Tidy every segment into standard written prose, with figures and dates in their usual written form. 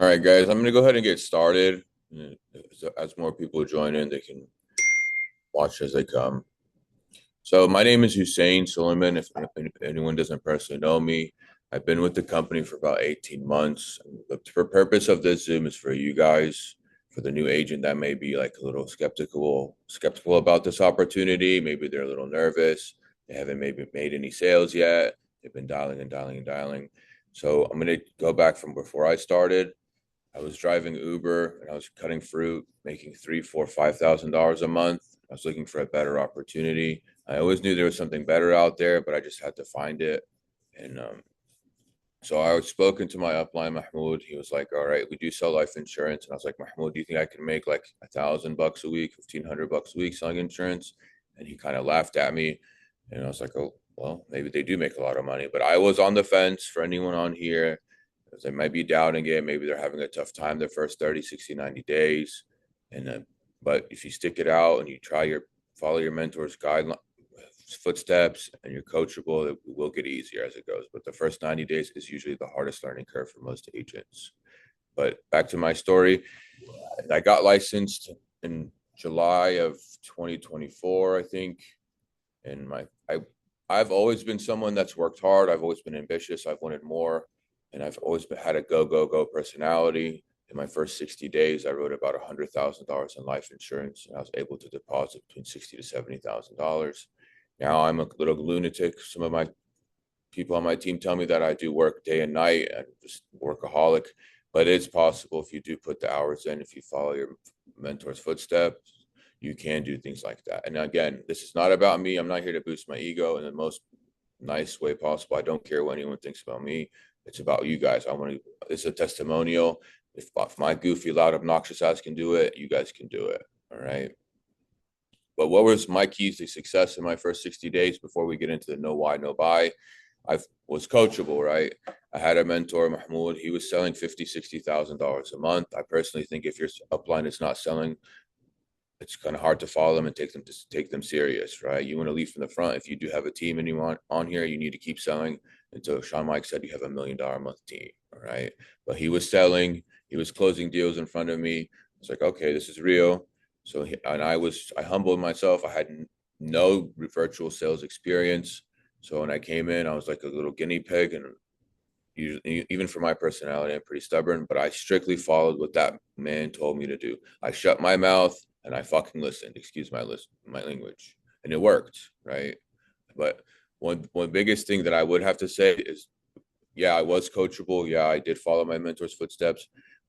All right, guys, I'm going to go ahead and get started. As more people join in, they can watch as they come. So, my name is Hussein Suleiman. If anyone doesn't personally know me, I've been with the company for about 18 months. The purpose of this Zoom is for you guys, for the new agent that may be like a little skeptical about this opportunity. Maybe they're a little nervous. They haven't maybe made any sales yet. They've been dialing and dialing and dialing. So, I'm going to go back from before I started. I was driving Uber and I was cutting fruit, making three, four, $5,000 a month. I was looking for a better opportunity. I always knew there was something better out there, but I just had to find it. And so I was spoken to my upline, Mahmoud. He was like, "All right, we do sell life insurance." And I was like, "Mahmoud, do you think I can make like $1,000 a week, $1,500 a week selling insurance?" And he kind of laughed at me. And I was like, "Oh, well, maybe they do make a lot of money." But I was on the fence for anyone on here. They might be doubting it. Maybe they're having a tough time their first 30, 60, 90 days. And but if you stick it out and you follow your mentor's guidelines, footsteps, and you're coachable, it will get easier as it goes. But the first 90 days is usually the hardest learning curve for most agents. But back to my story, I got licensed in July of 2024, I think. And I've always been someone that's worked hard. I've always been ambitious. I've wanted more, and I've always had a go personality. In my first 60 days, I wrote about $100,000 in life insurance, and I was able to deposit between $60,000 to $70,000. Now I'm a little lunatic. Some of my people on my team tell me that I do work day and night and just workaholic, but it's possible if you do put the hours in, if you follow your mentor's footsteps, you can do things like that. And again, this is not about me. I'm not here to boost my ego in the most nice way possible. I don't care what anyone thinks about me. It's about you guys. It's a testimonial. If my goofy, loud, obnoxious ass can do it, you guys can do it. All right. But what was my keys to success in my first 60 days before we get into the no why, no buy? I was coachable, right? I had a mentor, Mahmoud. He was selling $50,000, $60,000 a month. I personally think if your upline is not selling, it's kind of hard to follow them and take them serious, right? You want to lead from the front. If you do have a team and you want on here, you need to keep selling. And so Sean Mike said you have $1 million a month team, all right? But he was selling, he was closing deals in front of me. It's like, okay, this is real. So I humbled myself. I had no virtual sales experience. So when I came in, I was like a little guinea pig, and usually, even for my personality, I'm pretty stubborn, but I strictly followed what that man told me to do. I shut my mouth and I fucking listened. Excuse my language, and it worked, right? But one biggest thing that I would have to say is, yeah, I was coachable. Yeah, I did follow my mentor's footsteps,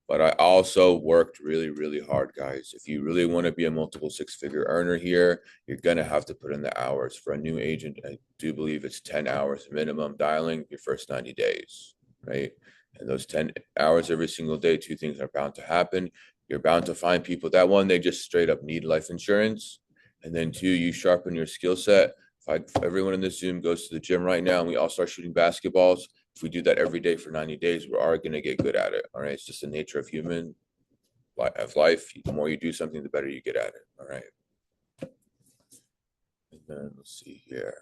but I also worked really, really hard, guys. If you really want to be a multiple six-figure earner here, you're gonna have to put in the hours. For a new agent, I do believe it's 10 hours minimum dialing your first 90 days, right? And those 10 hours every single day, two things are bound to happen. You're bound to find people that, one, they just straight up need life insurance. And then two, you sharpen your skill set. If everyone in this Zoom goes to the gym right now and we all start shooting basketballs, if we do that every day for 90 days, we are going to get good at it. All right. It's just the nature of life. The more you do something, the better you get at it. All right. And then let's see here.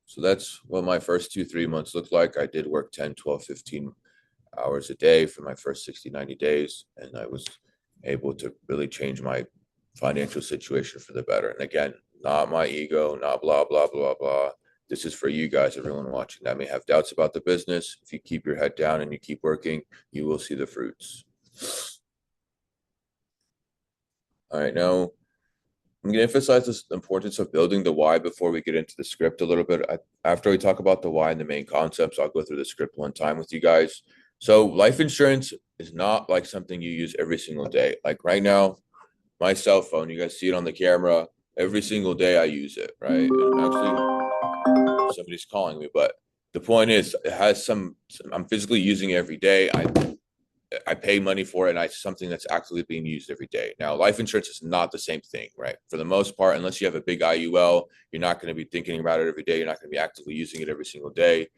So that's what my first 2, 3 months looked like. I did work 10, 12, 15 hours a day for my first 60, 90 days. And I was able to really change my financial situation for the better. And again, not my ego, not blah, blah, blah, blah. This is for you guys, everyone watching that may have doubts about the business. If you keep your head down and you keep working, you will see the fruits. All right, now I'm going to emphasize the importance of building the why before we get into the script a little bit. After we talk about the why and the main concepts, I'll go through the script one time with you guys. So life insurance is not like something you use every single day. Like right now, my cell phone, you guys see it on the camera, every single day I use it, right? And actually, somebody's calling me, but the point is, it has I'm physically using it every day. I pay money for it, and it's something that's actively being used every day. Now, life insurance is not the same thing, right? For the most part, unless you have a big IUL, you're not going to be thinking about it every day. You're not going to be actively using it every single day.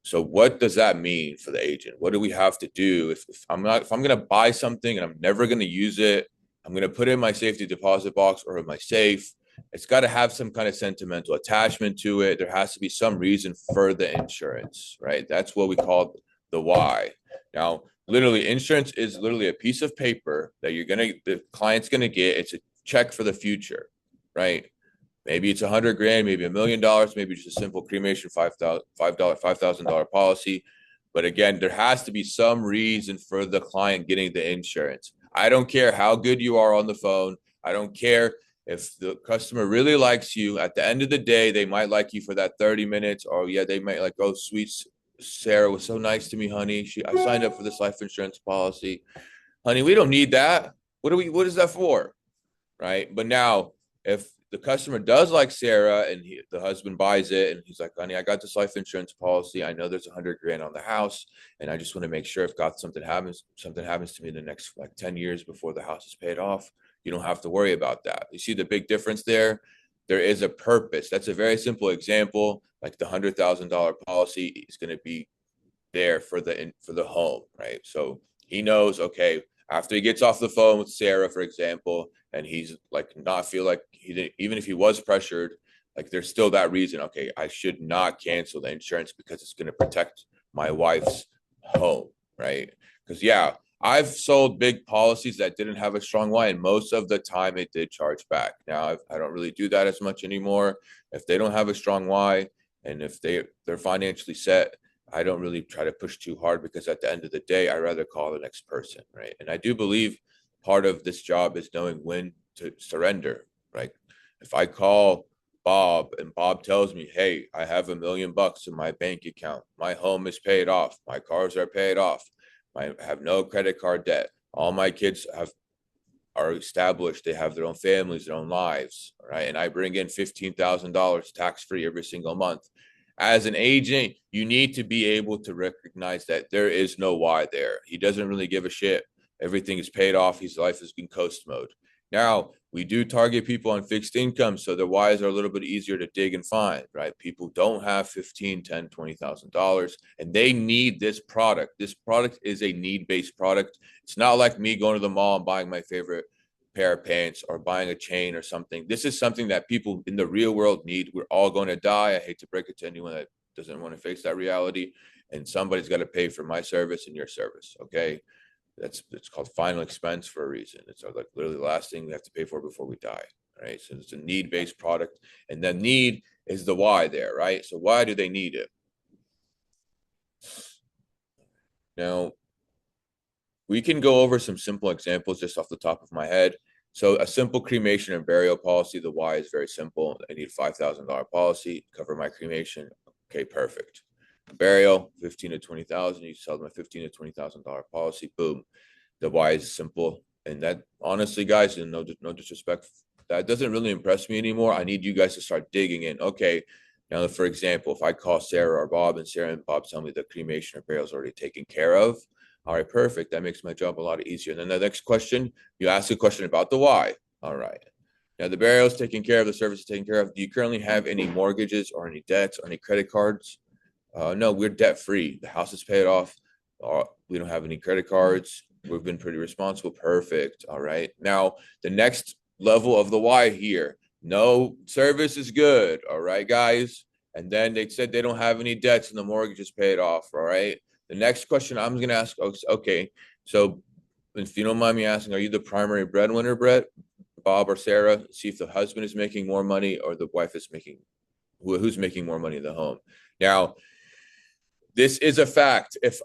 So what does that mean for the agent? What do we have to do if I'm going to buy something and I'm never going to use it? I'm going to put it in my safety deposit box or in my safe. It's got to have some kind of sentimental attachment to it. There has to be some reason for the insurance, right? That's what we call the why. Now, literally, insurance is literally a piece of paper that the client's gonna get. It's a check for the future, right? Maybe it's 100 grand, maybe $1 million, maybe just a simple cremation $5,000 policy. But again, there has to be some reason for the client getting the insurance. I don't care how good you are on the phone. I don't care if the customer really likes you. At the end of the day, they might like you for that 30 minutes, or yeah, they might like, oh, sweet Sarah was so nice to me, honey. I signed up for this life insurance policy. Honey, we don't need that. What is that for? Right? But now, if the customer does like Sarah and the husband buys it and he's like, honey, I got this life insurance policy. I know there's 100 grand on the house, and I just want to make sure if God something happens to me in the next like 10 years before the house is paid off, you don't have to worry about that. You see the big difference there? There is a purpose. That's a very simple example. Like the $100,000 policy is going to be there for the home, right? So he knows, okay, after he gets off the phone with Sarah, for example, and he's like not feel like he didn't, even if he was pressured, like there's still that reason. Okay, I should not cancel the insurance because it's going to protect my wife's home, right? Because yeah, I've sold big policies that didn't have a strong why, and most of the time it did charge back. Now I don't really do that as much anymore. If they don't have a strong why, and if they're financially set, I don't really try to push too hard, because at the end of the day, I rather call the next person, right? And I do believe part of this job is knowing when to surrender, right? If I call Bob and Bob tells me, hey, I have $1 million in my bank account, my home is paid off, my cars are paid off, I have no credit card debt, all my kids are established, they have their own families, their own lives, right? And I bring in $15,000 tax free every single month. As an agent, you need to be able to recognize that there is no why there. He doesn't really give a shit. Everything is paid off. His life is in coast mode. Now, we do target people on fixed income, so their whys are a little bit easier to dig and find, right? People don't have 15, 10, $20,000, and they need this product. This product is a need-based product. It's not like me going to the mall and buying my favorite pair of pants or buying a chain or something. This is something that people in the real world need. We're all going to die. I hate to break it to anyone that doesn't want to face that reality. And somebody's got to pay for my service and your service. Okay. It's called final expense for a reason. It's like literally the last thing we have to pay for before we die. Right. So it's a need-based product. And the need is the why there, right? So why do they need it? Now, we can go over some simple examples just off the top of my head. So a simple cremation and burial policy, the why is very simple. I need a $5,000 policy, cover my cremation. Okay, perfect. Burial, 15 to 20,000. You sell them a 15 to $20,000 policy. Boom. The why is simple. And that, honestly, guys, and no disrespect, that doesn't really impress me anymore. I need you guys to start digging in. Okay, now, for example, if I call Sarah or Bob, and Sarah and Bob tell me the cremation or burial is already taken care of, all right, perfect. That makes my job a lot easier. And then the next question, you ask a question about the why. All right. Now, the burial is taken care of, the service is taken care of. Do you currently have any mortgages or any debts or any credit cards? No, we're debt free. The house is paid off. We don't have any credit cards. We've been pretty responsible. Perfect. All right. Now, the next level of the why here, no, service is good. All right, guys. And then they said they don't have any debts and the mortgage is paid off. All right. The next question I'm going to ask, okay, so if you don't mind me asking, are you the primary breadwinner, Brett, Bob, or Sarah? See if the husband is making more money or the wife is who's making more money in the home. Now, this is a fact. If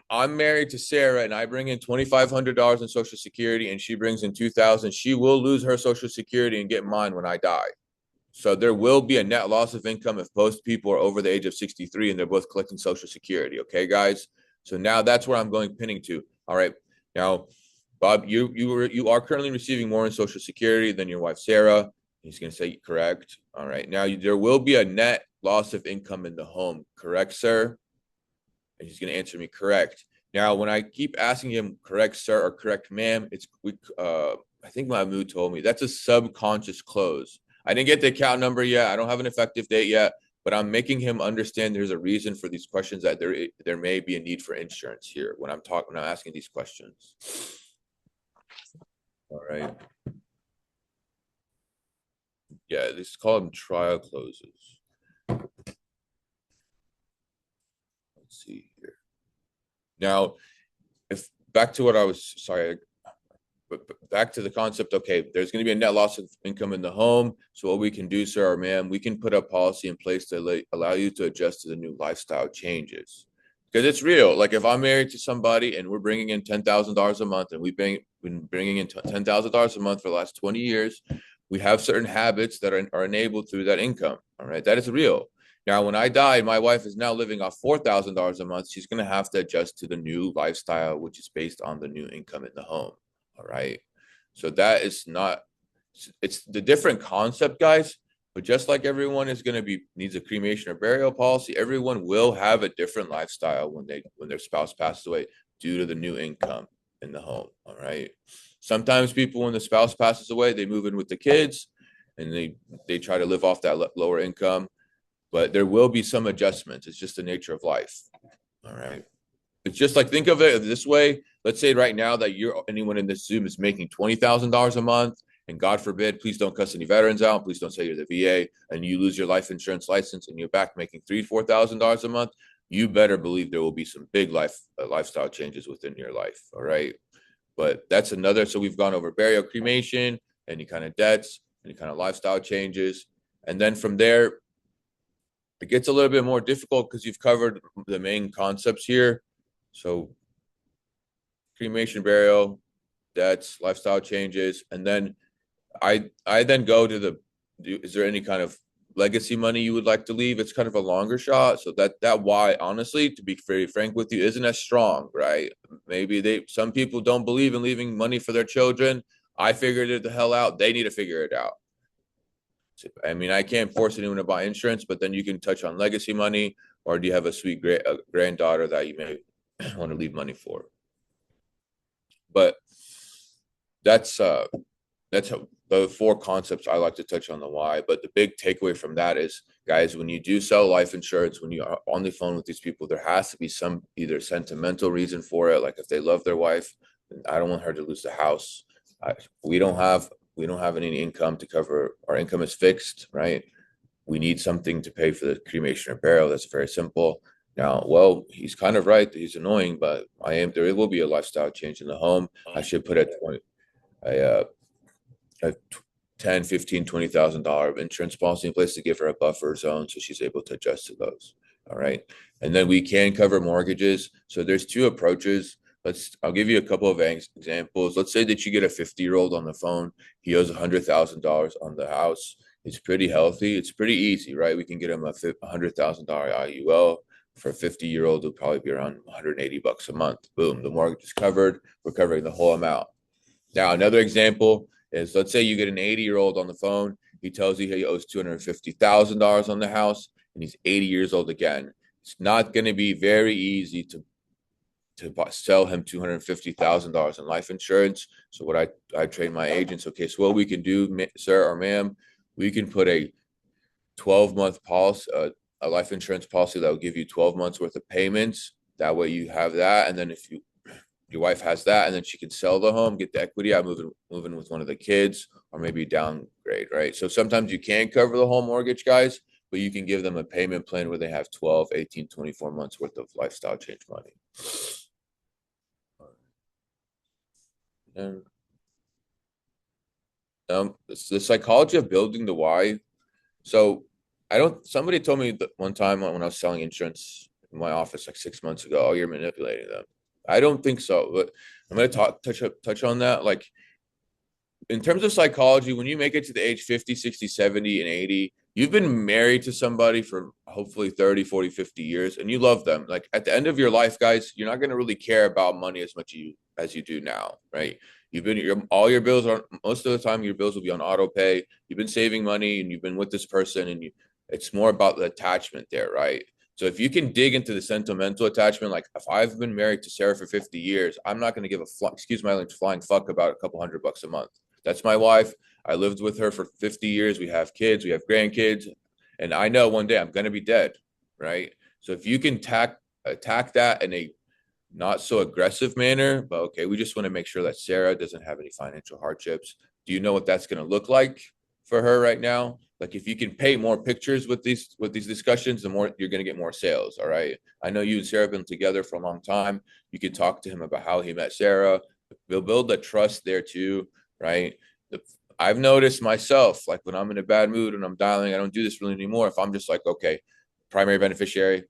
I'm married to Sarah and I bring in $2,500 in Social Security and she brings in $2,000, she will lose her Social Security and get mine when I die. So there will be a net loss of income if both people are over the age of 63 and they're both collecting Social Security. Okay, guys. So now that's where I'm going pinning to. All right. Now, Bob, you are currently receiving more in Social Security than your wife Sarah. He's going to say correct. All right. Now there will be a net loss of income in the home. Correct, sir? And he's going to answer me correct. Now, when I keep asking him correct, sir, or correct, ma'am, I think my mood told me that's a subconscious close. I didn't get the account number yet. I don't have an effective date yet, but I'm making him understand there's a reason for these questions, that there may be a need for insurance here when I'm asking these questions. All right. Yeah, this is called trial closes. Let's see here. Now, if back to what I was sorry, but back to the concept, okay, there's going to be a net loss of income in the home. So what we can do, sir or ma'am, we can put a policy in place to allow you to adjust to the new lifestyle changes. Because it's real. Like if I'm married to somebody and we're bringing in $10,000 a month and we've been bringing in $10,000 a month for the last 20 years, we have certain habits that are enabled through that income. All right. That is real. Now, when I die, my wife is now living off $4,000 a month. She's going to have to adjust to the new lifestyle, which is based on the new income in the home. All right. So that is not, it's the different concept, guys. But just like everyone is going to be needs a cremation or burial policy, everyone will have a different lifestyle when their spouse passes away due to the new income in the home. All right. Sometimes people, when the spouse passes away, they move in with the kids and they try to live off that lower income. But there will be some adjustments. It's just the nature of life. All right. It's just like, think of it this way. Let's say right now that anyone in this Zoom is making $20,000 a month, and God forbid, please don't cuss any veterans out. Please don't say you're the VA, and you lose your life insurance license, and you're back making $3,000-4,000 a month. You better believe there will be some big lifestyle changes within your life. All right, but that's another. So we've gone over burial, cremation, any kind of debts, any kind of lifestyle changes, and then from there, it gets a little bit more difficult because you've covered the main concepts here. So cremation, burial, debts, lifestyle changes, and then I then go to is there any kind of legacy money you would like to leave? It's kind of a longer shot. So that why, honestly, to be very frank with you, isn't as strong, right? Maybe some people don't believe in leaving money for their children. I figured it the hell out. They need to figure it out. I mean, I can't force anyone to buy insurance, but then you can touch on legacy money, or do you have a sweet granddaughter that you may want to leave money for? But that's how the four concepts I like to touch on the why. But the big takeaway from that is, guys, when you do sell life insurance, when you are on the phone with these people, there has to be some either sentimental reason for it. Like if they love their wife, I don't want her to lose the house. We don't have any income to cover. Our income is fixed, right? We need something to pay for the cremation or burial. That's very simple. Now, well, he's kind of right. He's annoying, but there will be a lifestyle change in the home. I should put a 10, 15, $20,000 insurance policy in place to give her a buffer zone so she's able to adjust to those. All right. And then we can cover mortgages. So there's two approaches. I'll give you a couple of examples. Let's say that you get a 50-year-old on the phone. He owes $100,000 on the house. It's pretty healthy. It's pretty easy, right? We can get him a $100,000 IUL. For a 50-year-old, it'll probably be around $180 a month. Boom, the mortgage is covered. We're covering the whole amount. Now, another example is, let's say you get an 80-year-old on the phone. He tells you he owes $250,000 on the house, and he's 80 years old again. It's not going to be very easy to sell him $250,000 in life insurance. So what I train my agents, okay, so what we can do, sir or ma'am, we can put a 12-month policy, a life insurance policy that will give you 12 months worth of payments. That way you have that. And then if your wife has that, and then she can sell the home, get the equity out, moving with one of the kids, or maybe downgrade, right? So sometimes you can't cover the whole mortgage, guys, but you can give them a payment plan where they have 12, 18, 24 months worth of lifestyle change money. And the psychology of building the why. So somebody told me that one time when I was selling insurance in my office like 6 months ago, oh, you're manipulating them. I don't think so, but I'm going to touch on that. Like in terms of psychology, when you make it to the age 50, 60, 70, and 80, you've been married to somebody for hopefully 30, 40, 50 years, and you love them. Like at the end of your life, guys, you're not going to really care about money as much as you do now, right? All your bills are, most of the time your bills will be on auto pay. You've been saving money and you've been with this person, and it's more about the attachment there, right? So if you can dig into the sentimental attachment, like if I've been married to Sarah for 50 years, I'm not going to give excuse my language, flying fuck about a couple $100 a month. That's my wife. I lived with her for 50 years. We have kids, we have grandkids, and I know one day I'm going to be dead, right? So if you can attack that in a not so aggressive manner, but okay, we just want to make sure that Sarah doesn't have any financial hardships. Do you know what that's going to look like for her right now? Like if you can paint more pictures with these discussions, the more you're going to get more sales. All right. I know you and Sarah have been together for a long time. You could talk to him about how he met Sarah. They'll build the trust there too, right? The, I've noticed myself, like when I'm in a bad mood and I'm dialing, I don't do this really anymore. If I'm just like, okay, primary beneficiary,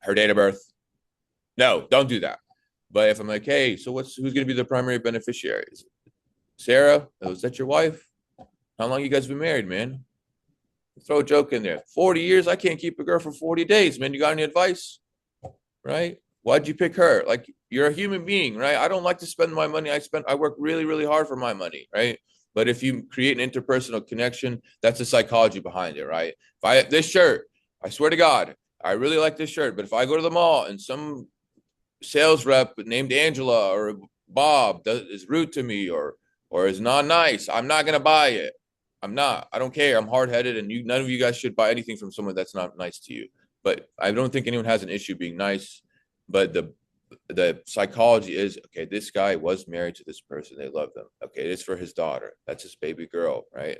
her date of birth. No, don't do that. But if I'm like, hey, so who's going to be the primary beneficiary? Is it Sarah? Oh, is that your wife? How long you guys been married, man? Throw a joke in there. 40 years? I can't keep a girl for 40 days, man. You got any advice? Right? Why'd you pick her? Like you're a human being, right? I don't like to spend my money. I work really, really hard for my money, right? But if you create an interpersonal connection, that's the psychology behind it, right? If I this shirt, I swear to God, I really like this shirt. But if I go to the mall and some sales rep named Angela or Bob is rude to me or is not nice, I'm not gonna buy it. I'm not. I don't care. I'm hard headed, and none of you guys should buy anything from someone that's not nice to you. But I don't think anyone has an issue being nice. But the psychology is okay. This guy was married to this person. They love them. Okay, it's for his daughter. That's his baby girl, right?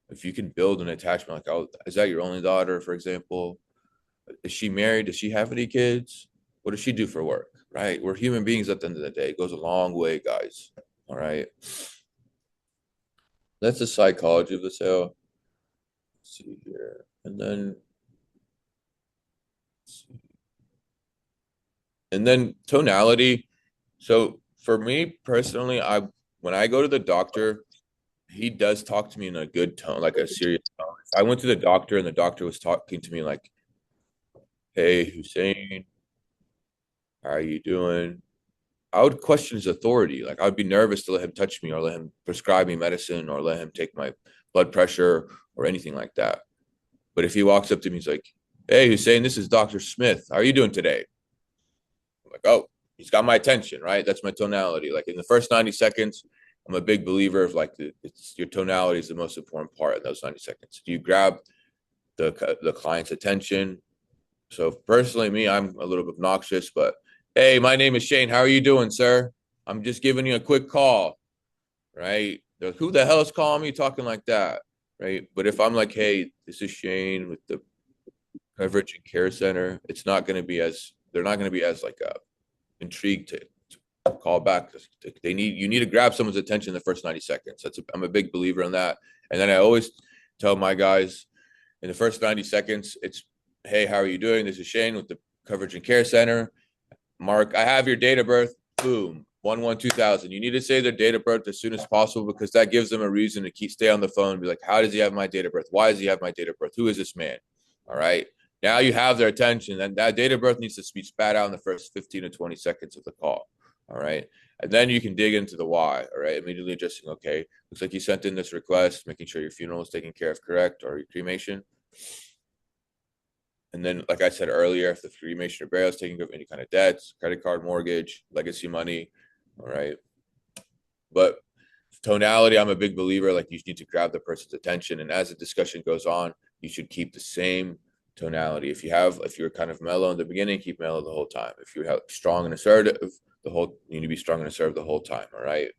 If you can build an attachment, like, oh, is that your only daughter, for example? Is she married? Does she have any kids? What does she do for work? Right? We're human beings at the end of the day. It goes a long way, guys. All right. That's the psychology of the sale. Let's see here. And then tonality. So for me personally, I when I go to the doctor, he does talk to me in a good tone, like a serious tone. If I went to the doctor and the doctor was talking to me like, "Hey, Hussein, how are you doing?" I would question his authority. Like I would be nervous to let him touch me or let him prescribe me medicine or let him take my blood pressure or anything like that. But if he walks up to me, he's like, "Hey, Hussein, this is Dr. Smith. How are you doing today?" I'm like, "Oh, he's got my attention, right?" That's my tonality. Like in the first 90 seconds, I'm a big believer of like it's your tonality is the most important part in those 90 seconds. Do you grab the client's attention? So personally, me, I'm a little bit obnoxious, but hey, my name is Shane. How are you doing, sir? I'm just giving you a quick call, right? Who the hell is calling me talking like that, right? But if I'm like, hey, this is Shane with the coverage and care center, it's not going to be as they're not going to be as like intrigued to call back. You need to grab someone's attention in the first 90 seconds. I'm a big believer in that. And then I always tell my guys in the first 90 seconds, it's hey, how are you doing? This is Shane with the coverage and care center. Mark, I have your date of birth. Boom. 1/1/2000. You need to say their date of birth as soon as possible because that gives them a reason to stay on the phone and be like, how does he have my date of birth? Why does he have my date of birth? Who is this man? All right. Now you have their attention, and that date of birth needs to be spat out in the first 15 to 20 seconds of the call. All right. And then you can dig into the why. All right. Immediately adjusting, okay, looks like you sent in this request, making sure your funeral is taken care of correct or your cremation. And then, like I said earlier, if the cremation or burial is taking care of any kind of debts, credit card, mortgage, legacy money, all right. But tonality, I'm a big believer. Like you need to grab the person's attention, and as the discussion goes on, you should keep the same tonality. If you're kind of mellow in the beginning, keep mellow the whole time. If you're strong and assertive, you need to be strong and assertive the whole time. All right.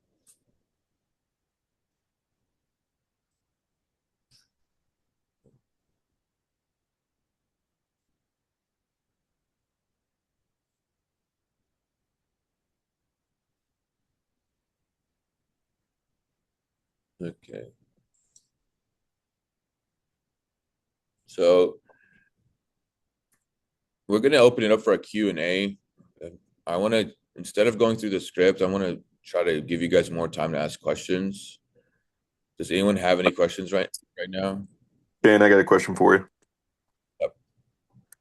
Okay. So we're gonna open it up for a Q&A. I want to instead of going through the script, I want to try to give you guys more time to ask questions. Does anyone have any questions right now? Dan, I got a question for you. Yep.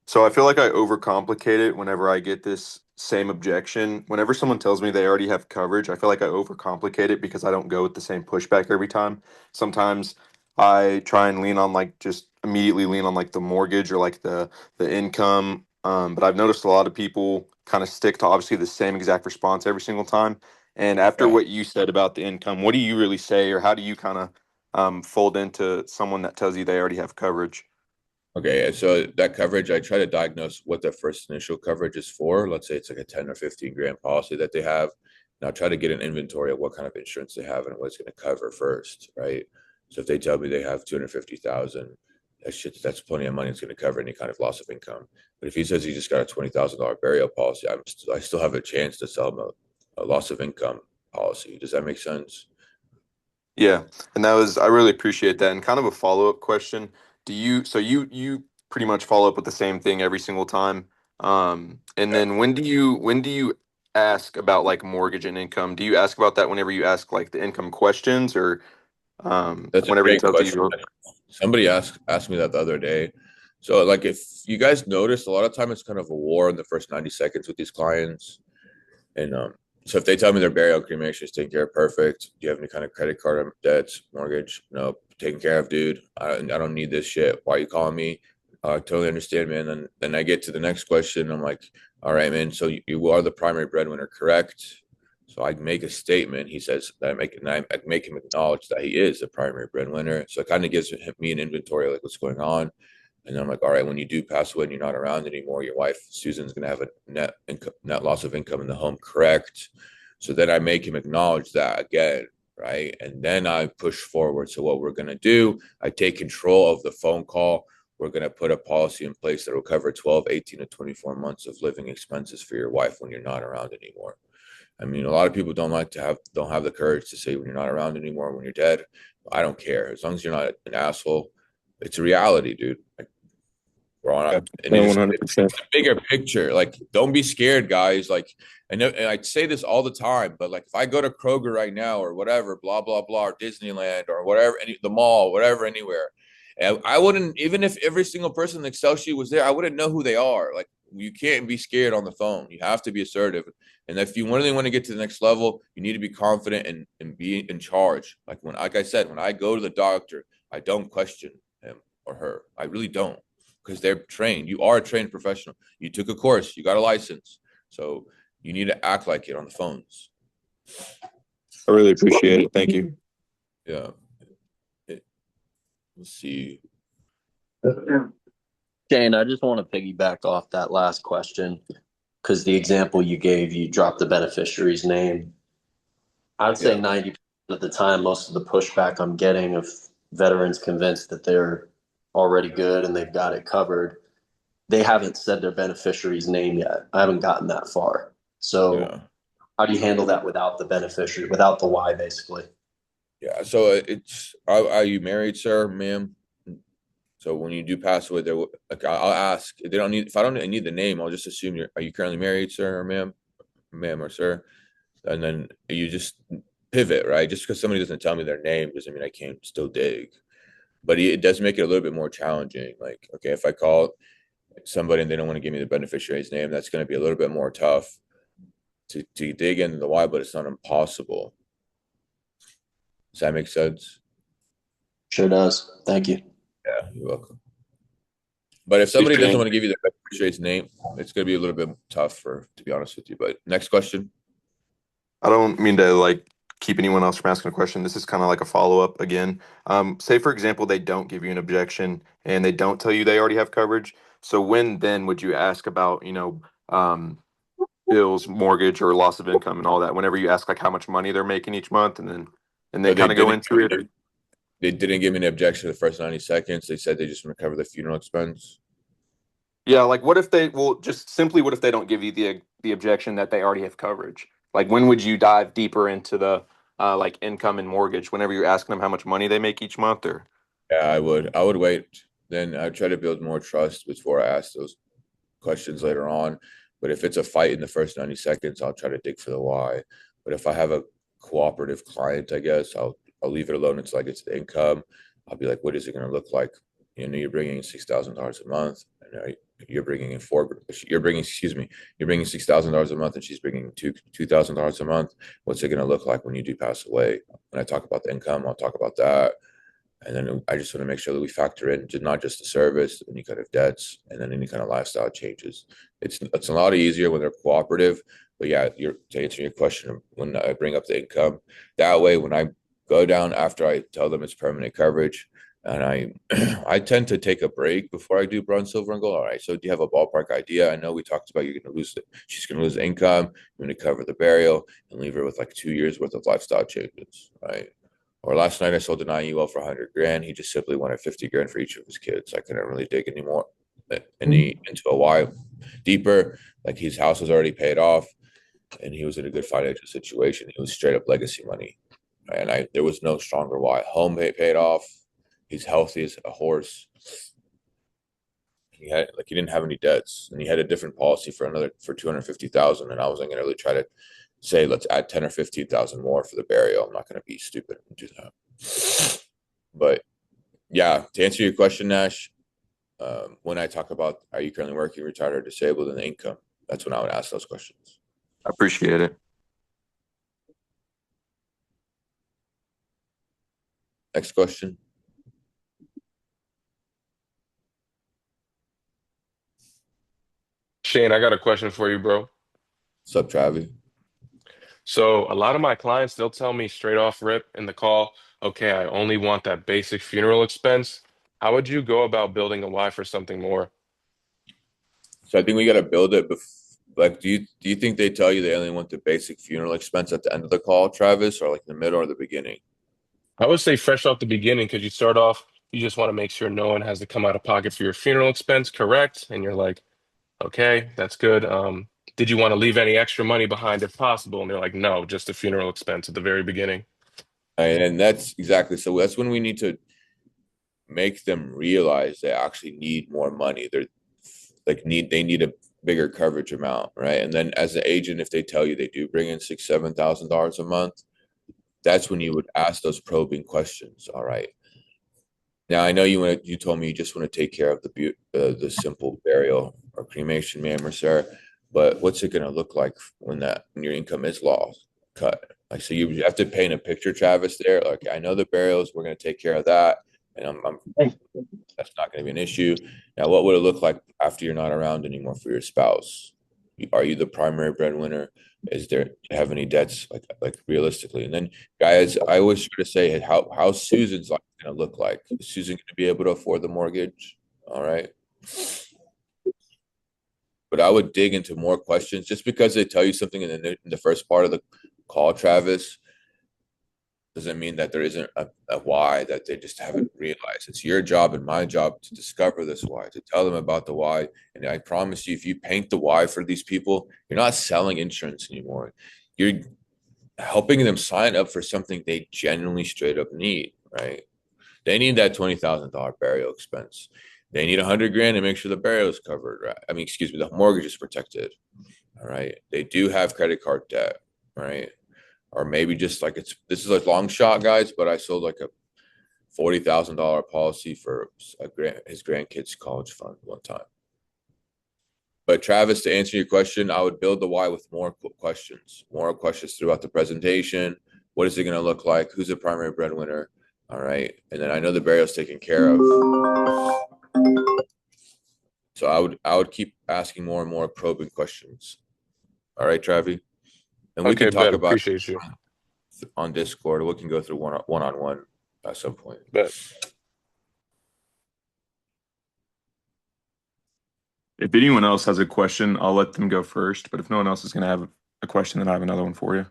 So I feel like I overcomplicate it whenever I get this same objection. Whenever someone tells me they already have coverage, I feel like I overcomplicate it because I don't go with the same pushback every time. Sometimes I try and lean on like just immediately lean on like the mortgage or like the income. But I've noticed a lot of people kind of stick to obviously the same exact response every single time. And after Right. what you said about the income, what do you really say, or how do you kind of fold into someone that tells you they already have coverage? Okay, so that coverage, I try to diagnose what their first initial coverage is for. Let's say it's like a 10 or 15 grand policy that they have. And I'll try to get an inventory of what kind of insurance they have and what it's going to cover first, right? So if they tell me they have 250,000, that's plenty of money. It's going to cover any kind of loss of income. But if he says he just got a $20,000 burial policy, I still have a chance to sell him a loss of income policy. Does that make sense? Yeah, and that was I really appreciate that. And kind of a follow-up question. You pretty much follow up with the same thing every single time? And Yeah. then when do you ask about like mortgage and income? Do you ask about that whenever you ask like the income questions or That's a whenever he great tells question. you? Somebody asked me that the other day. So like if you guys notice, a lot of time it's kind of a war in the first 90 seconds with these clients. And so if they tell me their burial cremation is taken care of, perfect. Do you have any kind of credit card debts, mortgage? No, taken care of, dude. I don't need this shit. Why are you calling me? I totally understand, man. Then I get to the next question. I'm like, all right, man. So you are the primary breadwinner, correct? So I make a statement. He says that I make him acknowledge that he is the primary breadwinner. So it kind of gives me an inventory of like what's going on. And then I'm like, all right, when you do pass away and you're not around anymore, your wife Susan's going to have a net loss of income in the home, correct? So then I make him acknowledge that again, right? And then I push forward. So what we're going to do, I take control of the phone call. We're going to put a policy in place that will cover 12, 18 to 24 months of living expenses for your wife when you're not around anymore. I mean, a lot of people don't have the courage to say when you're not around anymore, when you're dead. I don't care as long as you're not an asshole. It's a reality, dude. Like, we're on, Yeah, and no, it's 100%. a bigger picture. Like, don't be scared, guys. Like, I know, and I say this all the time, but like, if I go to Kroger right now or whatever, blah blah blah, or Disneyland or whatever, the mall, whatever, anywhere, and I wouldn't, even if every single person in the Excel sheet was there, I wouldn't know who they are. Like, you can't be scared on the phone. You have to be assertive. And if you really want to get to the next level, you need to be confident and be in charge. Like I said, when I go to the doctor, I don't question him or her. I really don't, because they're trained. You are a trained professional. You took a course, you got a license. So you need to act like it on the phones. I really appreciate it. Thank you. Yeah. Let's see. Shane, I just want to piggyback off that last question because the example you gave, you dropped the beneficiary's name. I'd say Yeah. 90% of the time, most of the pushback I'm getting of veterans convinced that they're already good and they've got it covered, they haven't said their beneficiary's name yet. I haven't gotten that far. So Yeah. how do you handle that without the beneficiary, without the why, basically? Yeah. So are you married, sir, ma'am? So when you do pass away, like I'll ask. They don't need. If I don't need the name, I'll just assume Are you currently married, sir or ma'am or sir? And then you just pivot, right? Just because somebody doesn't tell me their name doesn't mean I can't still dig. But it does make it a little bit more challenging. Like, okay, if I call somebody and they don't want to give me the beneficiary's name, that's going to be a little bit more tough to dig into the why, but it's not impossible. Does that make sense? Sure does. Thank you. Yeah, you're welcome. But if somebody doesn't want to give you the beneficiary's name, it's going to be a little bit tough to be honest with you. But next question. I don't mean to like keep anyone else from asking a question. This is kind of like a follow up again. Say for example, they don't give you an objection and they don't tell you they already have coverage. So when then would you ask about, bills, mortgage, or loss of income and all that? Whenever you ask like how much money they're making each month, and they So kind of go into it. they didn't give me an objection the first 90 seconds. They said they just want to cover the funeral expense. Yeah, like what if they well just simply what if they don't give you the objection that they already have coverage? Like when would you dive deeper into the like income and mortgage whenever you're asking them how much money they make each month or Yeah, I would wait. Then I'd try to build more trust before I ask those questions later on. But if it's a fight in the first 90 seconds, I'll try to dig for the why. But if I have a cooperative client, I guess I'll leave it alone until I get to the income. I'll be like, what is it going to look like? You know, you're bringing in $6,000 a month, and you're bringing in excuse me, you're bringing $6,000 a month, and she's bringing $2,000 a month. What's it going to look like when you do pass away? When I talk about the income, I'll talk about that. And then I just want to make sure that we factor in not just the service, any kind of debts, and then any kind of lifestyle changes. It's a lot easier when they're cooperative. But yeah, to answer your question, when I bring up the income, that way when I go down after I tell them it's permanent coverage, and I I tend to take a break before I do bronze, silver, and gold. All right. So do you have a ballpark idea? I know we talked about she's going to lose the income. You're going to cover the burial and leave her with like 2 years worth of lifestyle changes, right? Or last night I sold an IUL for 100 grand. He just simply wanted 50 grand for each of his kids. I couldn't really dig anymore into a why deeper. Like his house was already paid off and he was in a good financial situation. It was straight up legacy money. And there was no stronger why. Home paid off. He's healthy as a horse. He didn't have any debts, and he had a different policy for 250,000. And I wasn't going to really try to say let's add 10 or 15,000 more for the burial. I'm not going to be stupid and do that. But yeah, to answer your question, Nash, when I talk about are you currently working, retired, or disabled, and income, that's when I would ask those questions. I appreciate it. Next question. Shane, I got a question for you, bro. What's up, Travi? So a lot of my clients, they'll tell me straight off rip in the call, okay, I only want that basic funeral expense. How would you go about building a why for something more? So I think we got to build it. Like, do you think they tell you they only want the basic funeral expense at the end of the call, Travis, or like in the middle or the beginning? I would say fresh off the beginning, because you start off, you just want to make sure no one has to come out of pocket for your funeral expense, correct? And you're like, okay, that's good. Did you want to leave any extra money behind if possible? And they're like, no, just the funeral expense at the very beginning. And that's exactly so. That's when we need to make them realize they actually need more money. They need a bigger coverage amount, right? And then as an agent, if they tell you they do bring in $6,000-7,000 a month, that's when you would ask those probing questions. All right. Now I know you told me you just want to take care of the simple burial or cremation, ma'am or sir, but what's it going to look like when your income is lost, cut? Like, so you have to paint a picture, Travis. There, like I know the burials, we're going to take care of that, and I'm that's not going to be an issue. Now, what would it look like after you're not around anymore for your spouse? Are you the primary breadwinner? Is there have any debts like realistically? And then, guys, I always try to say how Susan's life going to look like. Is Susan going to be able to afford the mortgage? All right. But I would dig into more questions just because they tell you something in the first part of the call, Travis, doesn't mean that there isn't a why that they just haven't realized. It's your job and my job to discover this why, to tell them about the why. And I promise you, if you paint the why for these people, you're not selling insurance anymore. You're helping them sign up for something they genuinely straight up need, right? They need that $20,000 burial expense. They need 100 grand to make sure the burial is covered, right? I mean, excuse me, the mortgage is protected. All right. They do have credit card debt, right? Or maybe just like this is a long shot, guys, but I sold like a $40,000 policy for his grandkids' college fund one time. But Travis, to answer your question, I would build the why with more questions throughout the presentation. What is it going to look like? Who's the primary breadwinner? All right, and then I know the burial's taken care of, so I would keep asking more and more probing questions. All right, Travi, and we Okay, can talk bet. about Appreciate you. on Discord, or we can go through one on one at some point. Bet. If anyone else has a question, I'll let them go first. But if no one else is going to have a question, then I have another one for you.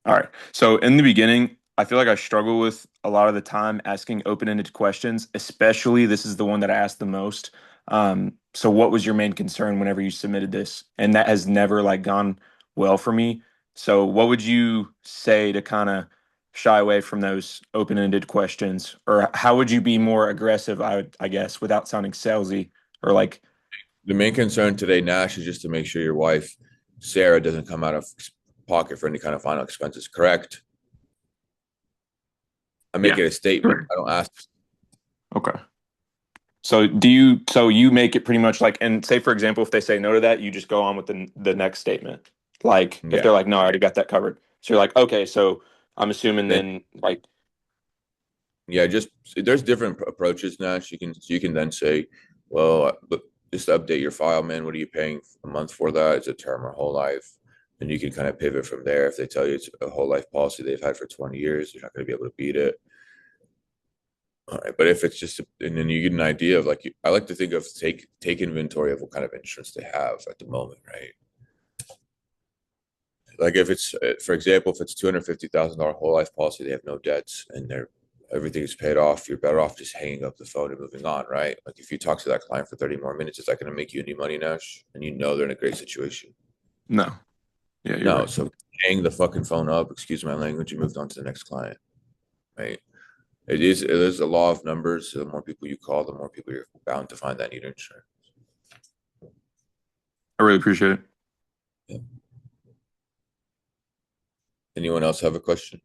All right. So in the beginning, I feel like I struggle with a lot of the time asking open-ended questions, especially this is the one that I asked the most. So what was your main concern whenever you submitted this? And that has never like gone well for me. So what would you say to kind of shy away from those open-ended questions? Or how would you be more aggressive, I guess, without sounding salesy or like, The main concern today, Nash, is just to make sure your wife, Sarah, doesn't come out of pocket for any kind of final expenses, correct? I make yeah. it a statement. I don't ask. Okay. So you make it pretty much like, and say for example, if they say no to that, you just go on with the next statement. Like if Yeah. they're like, no, I already got that covered. So you're like, okay, so I'm assuming Then then like, yeah, just there's different approaches, Nash. You can then say, well, but just to update your file, man. What are you paying a month for that? Is it term or whole life? And you can kind of pivot from there. If they tell you it's a whole life policy they've had for 20 years, you're not going to be able to beat it. All right, but if it's just, and then you get an idea of like, I like to think of take inventory of what kind of insurance they have at the moment, right? Like if it's, for example, if it's $250,000 whole life policy, they have no debts and everything is paid off. You're better off just hanging up the phone and moving on, right? Like if you talk to that client for 30 more minutes, is that going to make you any money, Nash? And you know they're in a great situation. No. Yeah, you're No, right. so hang the fucking phone up. Excuse my language. You moved on to the next client, right? It is a law of numbers. So the more people you call, the more people you're bound to find that need insurance. I really appreciate it. Yeah. Anyone else have a question?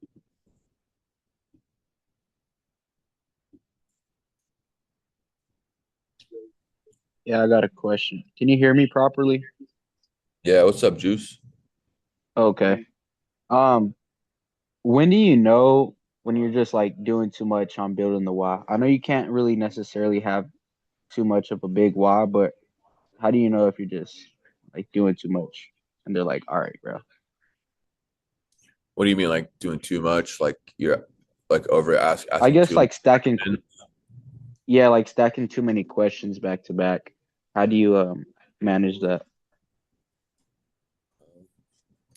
Yeah, I got a question. Can you hear me properly? Yeah, what's up, Juice? Okay. Um, when do you know when you're just like doing too much on building the why? I know you can't really necessarily have too much of a big why, but how do you know if you're just like doing too much? And they're like, all right, bro. What do you mean, like doing too much? Like you're like over I asking guess too like stacking, much? yeah, like stacking too many questions back to back. How do you manage that?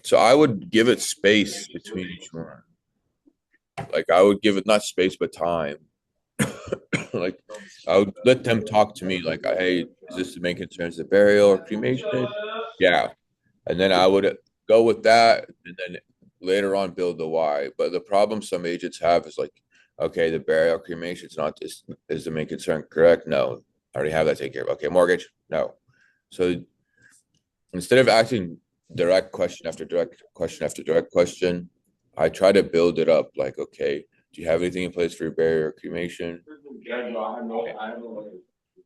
So I would give it space between each one. Like I would give it not space but time. Like I would let them talk to me. Like, hey, is this the main concern? Is the burial or cremation? Yeah, and then I would go with that, and then later on build the why. But the problem some agents have is like, okay, the burial cremation is the main concern, correct? No, I already have that taken care of. Okay, mortgage? No. So instead of asking direct question after direct question after direct question, I try to build it up. Like, okay, do you have anything in place for your burial or cremation?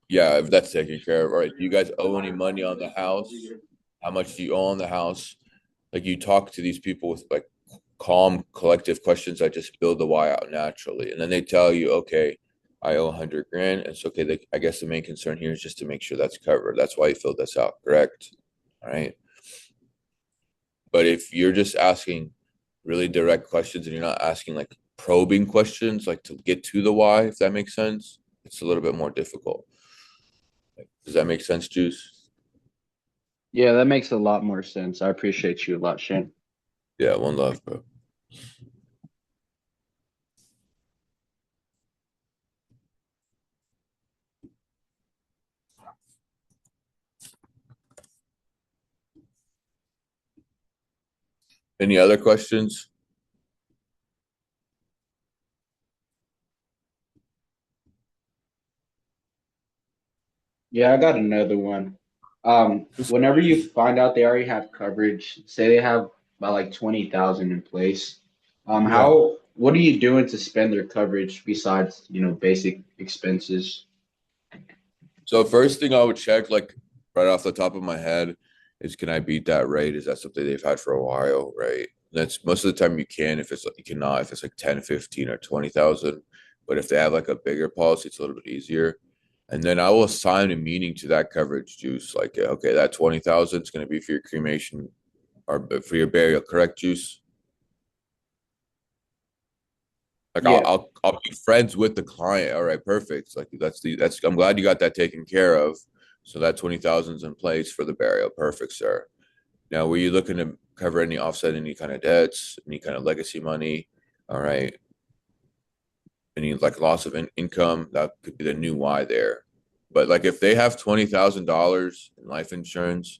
Yeah, if that's taken care of. All right, do you guys owe any money on the house? How much do you owe on the house? Like you talk to these people with like calm, collective questions that just build the why out naturally. And then they tell you, okay, I owe 100 grand. It's okay. I guess the main concern here is just to make sure that's covered. That's why you filled this out, correct? All right. But if you're just asking really direct questions and you're not asking like probing questions, like to get to the why, if that makes sense, it's a little bit more difficult. Does that make sense, Juice? Yeah, that makes a lot more sense. I appreciate you a lot, Shane. Yeah, one love, bro. Any other questions? Yeah, I got another one. Whenever you find out they already have coverage, say they have about like 20,000 in place, Yeah. what are you doing to spend their coverage besides, basic expenses? So first thing I would check, like right off the top of my head, is can I beat that rate? Is that something they've had for a while, right? That's most of the time you can. If it's like you cannot, if it's like 10, 15, or 20,000. But if they have like a bigger policy, it's a little bit easier. And then I will assign a meaning to that coverage, Juice. Like, okay, that 20,000 is going to be for your cremation or for your burial, correct, Juice? Like I'll, Yeah. I'll I'll be friends with the client. All right, perfect. It's like that's I'm glad you got that taken care of. So that 20,000 is in place for the burial. Perfect, sir. Now, were you looking to cover any offset, any kind of debts, any kind of legacy money? All right. Any like loss of income, that could be the new why there. But like if they have $20,000 in life insurance,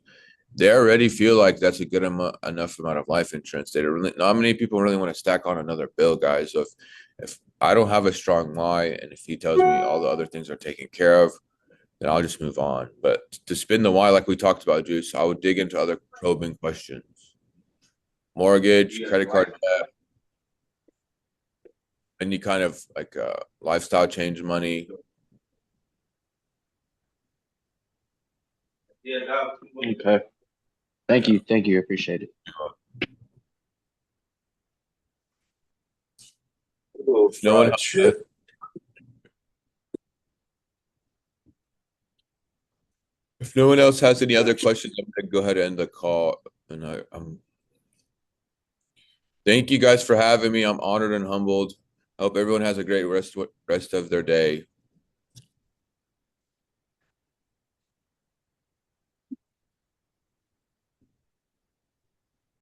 they already feel like that's a good enough amount of life insurance. They don't really, not many people really want to stack on another bill, guys. So if I don't have a strong why, and if he tells me all the other things are taken care of, then I'll just move on. But to spin the why, like we talked about, Juice, I would dig into other probing questions: mortgage, credit card debt, any kind of like lifestyle change money. Okay. Thank Yeah. you. Thank you. I appreciate it. Oh, If no one fried shit. If no one else has any other questions, I'm gonna go ahead and end the call. And thank you guys for having me. I'm honored and humbled. I hope everyone has a great rest of their day.